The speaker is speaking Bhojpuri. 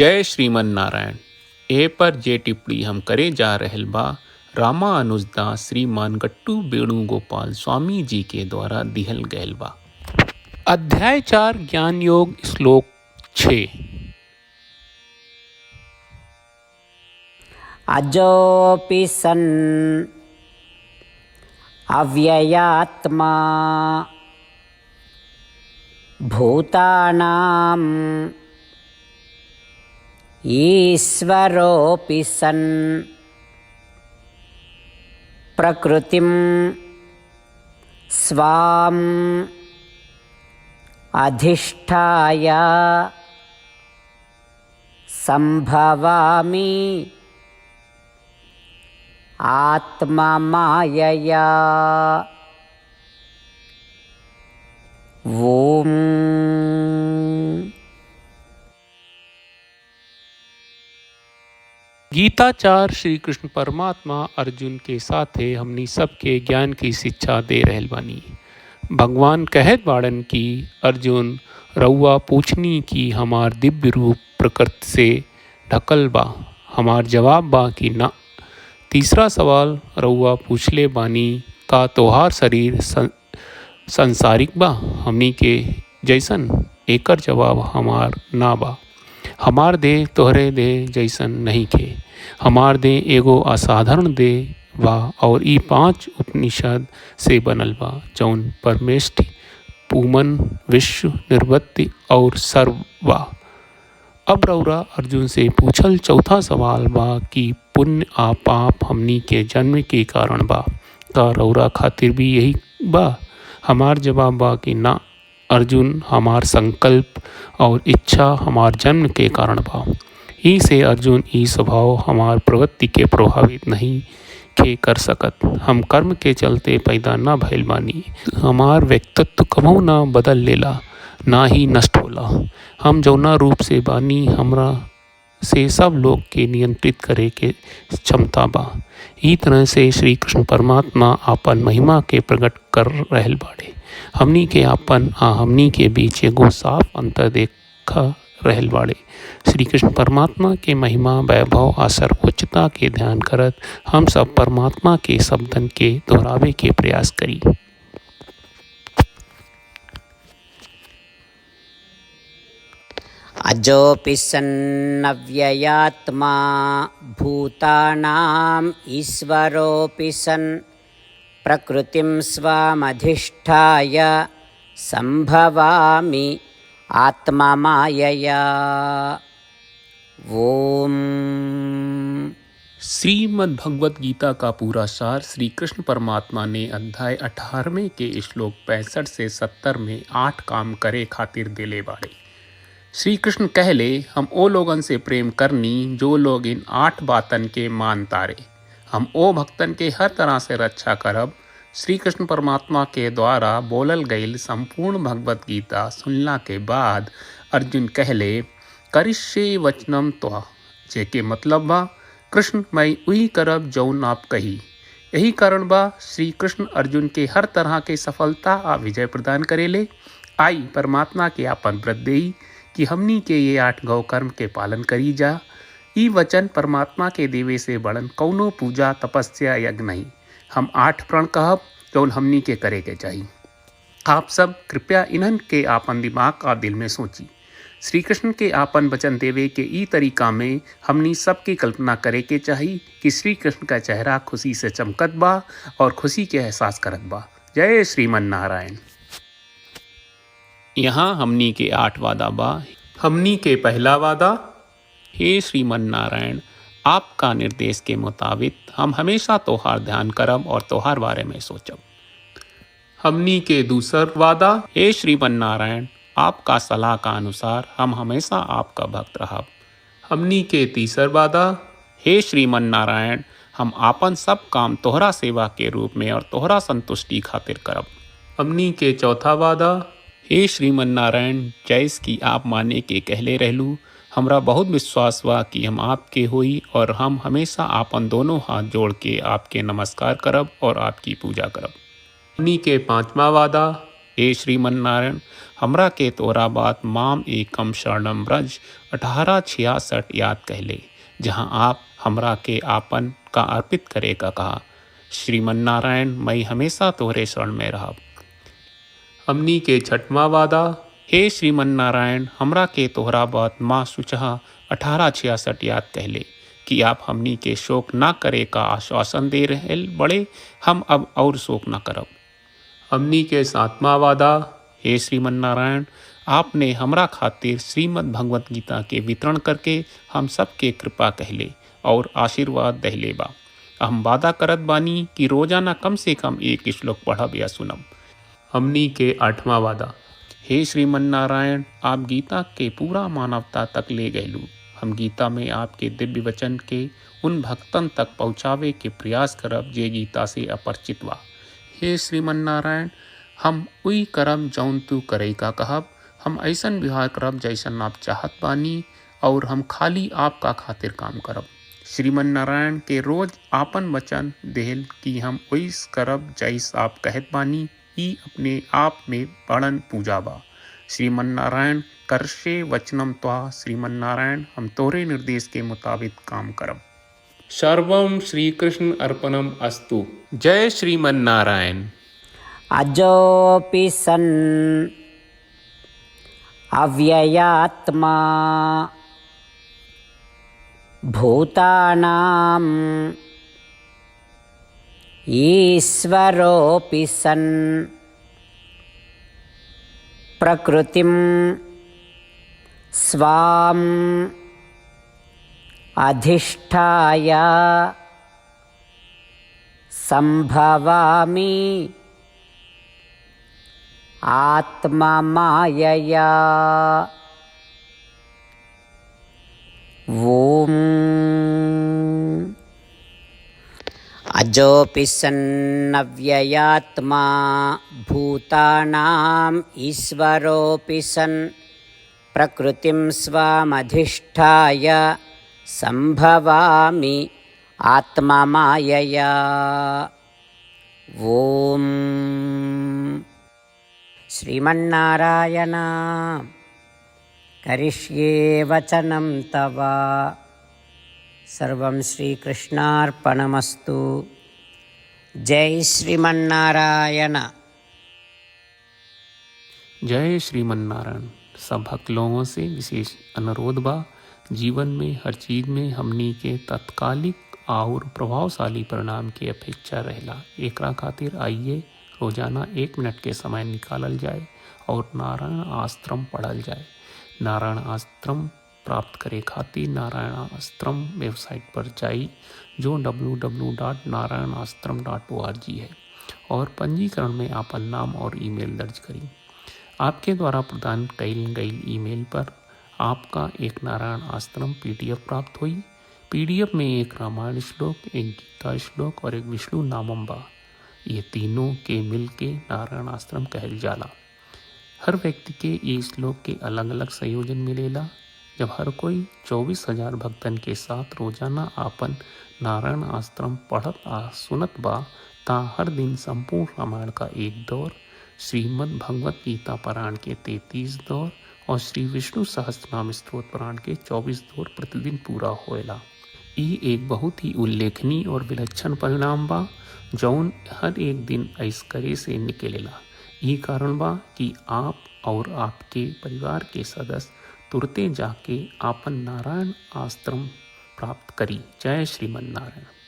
जय श्रीमन नारायण। ए पर जे टिप्पणी हम करे जा रहल बा रामानुजदास श्रीमान गट्टू वेणुगोपाल स्वामी जी के द्वारा दिहल गयल बा। अध्याय 4 ज्ञान योग श्लोक 6। अजोऽपि सन् अव्ययात्मा भूतानां ईश्वरोऽपि सन् प्रकृतिं स्वाम् अधिष्ठाय संभवामि आत्मा मायया। ओम। गीताचार्य श्री कृष्ण परमात्मा अर्जुन के साथे हमनी सबके ज्ञान की शिक्षा दे रहल बानी। भगवान कहत बाड़न की अर्जुन रउआ पूछनी कि हमार दिव्य रूप प्रकृति से ढकल बा, हमार जवाब बा कि ना। तीसरा सवाल रउआ पूछले बानी का तोहार शरीर संसारिक बा हमनी के जैसन, एकर जवाब हमार ना बा। हमार देह तोहरे देह जैसन नहीं खे, हमार देह एगो असाधारण देह बा और ई 5 उपनिषद से बनल बा जौन परमेष्टि, पुमन, विश्व, निर्वृत्ति और सर्व बा। अब रउरा अर्जुन से पूछल चौथा सवाल बा कि पुण्य आ पाप हमनी के जन्म के कारण बा, का रउरा खातिर भी यही बा? हमार जवाब बा कि ना अर्जुन, हमार संकल्प और इच्छा हमार जन्म के कारण बा। ई से अर्जुन ई स्वभाव हमार प्रवृत्ति के प्रभावित नहीं के कर सकत। हम कर्म के चलते पैदा ना भइल बानी। हमार व्यक्तित्व कभू ना बदल लेला, ना ही नष्ट होला। हम जौना रूप से बानी हमरा से सब लोग के नियंत्रित करे के क्षमता बा। ई तरह से श्री कृष्ण परमात्मा आपन महिमा के प्रकट कर रहल बाड़े। हमनी के आपन आ हमनी के बीच एगो साफ अंतर देखा रहल बाड़े। श्री कृष्ण परमात्मा के महिमा, वैभव आ सर्वोच्चता के ध्यान करत हम सब परमात्मा के शब्दन के दोहरावे के प्रयास करी। अजोऽपि सन् अव्ययात्मा भूतानां ईश्वरोऽपि सन् प्रकृतिं स्वामधिष्ठाय संभवामि आत्मा मायया। ओम। श्रीमद् भगवत गीता का पूरा सार श्री कृष्ण परमात्मा ने अध्याय 18वें के श्लोक 65 से 70 में 8 काम करे खातिर दिले बाड़े। श्री कृष्ण कहले हम ओ लोगन से प्रेम करनी जो लोग इन 8 बातन के मान तारे। हम ओ भक्तन के हर तरह से रक्षा करब। श्री कृष्ण परमात्मा के द्वारा बोलल गईल संपूर्ण भगवत गीता सुनला के बाद अर्जुन कहले करिष्ये वचनम त्वा, जेके मतलब बा कृष्ण मैं वही करब जौन आप कही। यही कारण बा श्री कृष्ण अर्जुन के हर तरह के सफलता आ विजय प्रदान करेले। आई परमात्मा के आपन व्रत देई कि हमनी के ये 8 गौ कर्म के पालन करी जा। ई वचन परमात्मा के देवे से बड़न कौनो पूजा तपस्या यज्ञ नहीं। हम 8 प्रण कहब जौन हमनी के करे के चाहिए। आप सब कृपया इन्हन के आपन दिमाग और दिल में सोची। श्री कृष्ण के आपन वचन देवे के ई तरीका में हमनी सबकी कल्पना करे के चाहिए कि श्री कृष्ण का चेहरा खुशी से चमकत बा और खुशी के एहसास करत बा। जय श्रीमन नारायण। यहाँ हमनी के 8 वादा बा। हमनी के पहला वादा, हे श्रीमन नारायण आपका निर्देश के मुताबिक हम हमेशा तोहार ध्यान करब और तोहार बारे में सोचब। हमनी के दूसर वादा, हे श्रीमन नारायण आपका सलाह का अनुसार हम हमेशा आपका भक्त रहब। हमनी के तीसर वादा, हे श्रीमन नारायण हम आपन सब काम तोहरा सेवा के रूप में और तोहरा संतुष्टि खातिर करब। हमनी के चौथा वादा, हे श्रीमन नारायण जैस की आप माने के कहले रहलू, हमरा बहुत विश्वास बा कि हम आपके होई और हम हमेशा आपन दोनों हाथ जोड़ के आपके नमस्कार करब और आपकी पूजा करब। हमनी के 5वां वादा, हे श्रीमन्नारायण, हमरा के तोरा बात माम एकम शरणम ब्रज 1866 याद कहले, जहाँ आप हमरा के आपन का अर्पित करे का कहा। श्रीमन्नारायण, मैं हमेशा तोरे शरण में रहब। हमनी के छठवां वादा। हे श्रीमन्नारायण, हमरा के तोहरा बात माँ सुचहा 1866 याद कहले कि आप हमनी के शोक ना करे का आश्वासन दे रहे बड़े, हम अब और शोक ना करब। हमनी के सातवां वादा। हे श्रीमन्नारायण, आपने हमरा खातिर श्रीमद् भगवत गीता के वितरण करके हम सबके कृपा कहले और आशीर्वाद दहले बा। हम वादा करत बानी कि रोजाना कम से कम एक श्लोक पढ़ब या सुनब। हमनी के आठवां वादा। हे श्रीमन्नारायण, आप गीता के पूरा मानवता तक ले गयलू। हम गीता में आपके दिव्य वचन के उन भक्तन तक पहुँचावे के प्रयास करब जे गीता से अपरिचित बा। हे श्रीमन्नारायण, हम उई करब जौन तू करे का कहब। हम ऐसन व्यवहार करब जैसन आप चाहत बानी और हम खाली आपका खातिर काम करब। श्रीमन्नारायण के रोज आपन वचन देहल कि हम ओइस करब जैस आप कहत बानी, ई अपने आप में बड़न पूजा बा। श्रीमन्नारायण, करशे वचनम त्वा। श्रीमन्नारायण, हम तोरे निर्देश के मुताबिक काम करब। सर्वम श्री कृष्ण अर्पणम अस्तु। जय श्रीमन्नारायण। अजोऽपि सन् अव्ययात्मा भूतानां ईश्वरोऽपि सन् प्रकृतिं स्वाम् अधिष्ठाय संभवामि आत्मा मायया। ओम अजोऽपि सन्नव्ययात्मा भूतानाम् ईश्वरोऽपि सन् प्रकृतिं स्वामधिष्ठाय संभवामि आत्मा मायया। ओम श्रीमन्नारायण, करिष्ये वचनं तव। सर्वं श्रीकृष्णार्पणमस्तु। जय श्रीमन्नारायण। जय श्रीमन्नारायण। सब भक्त लोगों से विशेष अनुरोध बा, जीवन में हर चीज में हमनी के तत्कालिक और प्रभावशाली परिणाम की अपेक्षा रहेला। एकरा खातिर आइए रोजाना 1 मिनट के समय निकालल जाए और नारायण आश्रम पढ़ल जाए। नारायण आश्रम प्राप्त करे खातिर नारायण आश्रम वेबसाइट पर जाई, जो www.narayanaashram.org है, और पंजीकरण में आपन नाम और ईमेल दर्ज करी। आपके द्वारा प्रदान कईल गई ईमेल पर आपका एक नारायण आश्रम PDF प्राप्त हुई। PDF में एक रामायण श्लोक, एक गीता श्लोक और एक विष्णु नामम बा। ये तीनों के मिल के नारायण आश्रम कहल जाला। हर व्यक्ति के ये श्लोक के अलग अलग संयोजन मिलेला। जब हर कोई 24,000 भक्तन के साथ रोजाना आपन नारायण आश्रम पढ़त आ सुनत बा, ता हर दिन संपूर्ण रामायण का 1 दौर, श्रीमद् भगवत गीता पारायण के 33 दौर और श्री विष्णु सहस्त्रनाम स्तोत्र पारायण के 24 दौर प्रतिदिन पूरा होएला। ई एक बहुत ही उल्लेखनीय और विलक्षण परिणाम बा, जौन हर एक दिन ऐस करे से निकलेला। ये कारण बा कि आप और आपके परिवार के सदस्य तुरते जाके आपन नारायण आश्रम प्राप्त करी। जय श्रीमन्नारायण।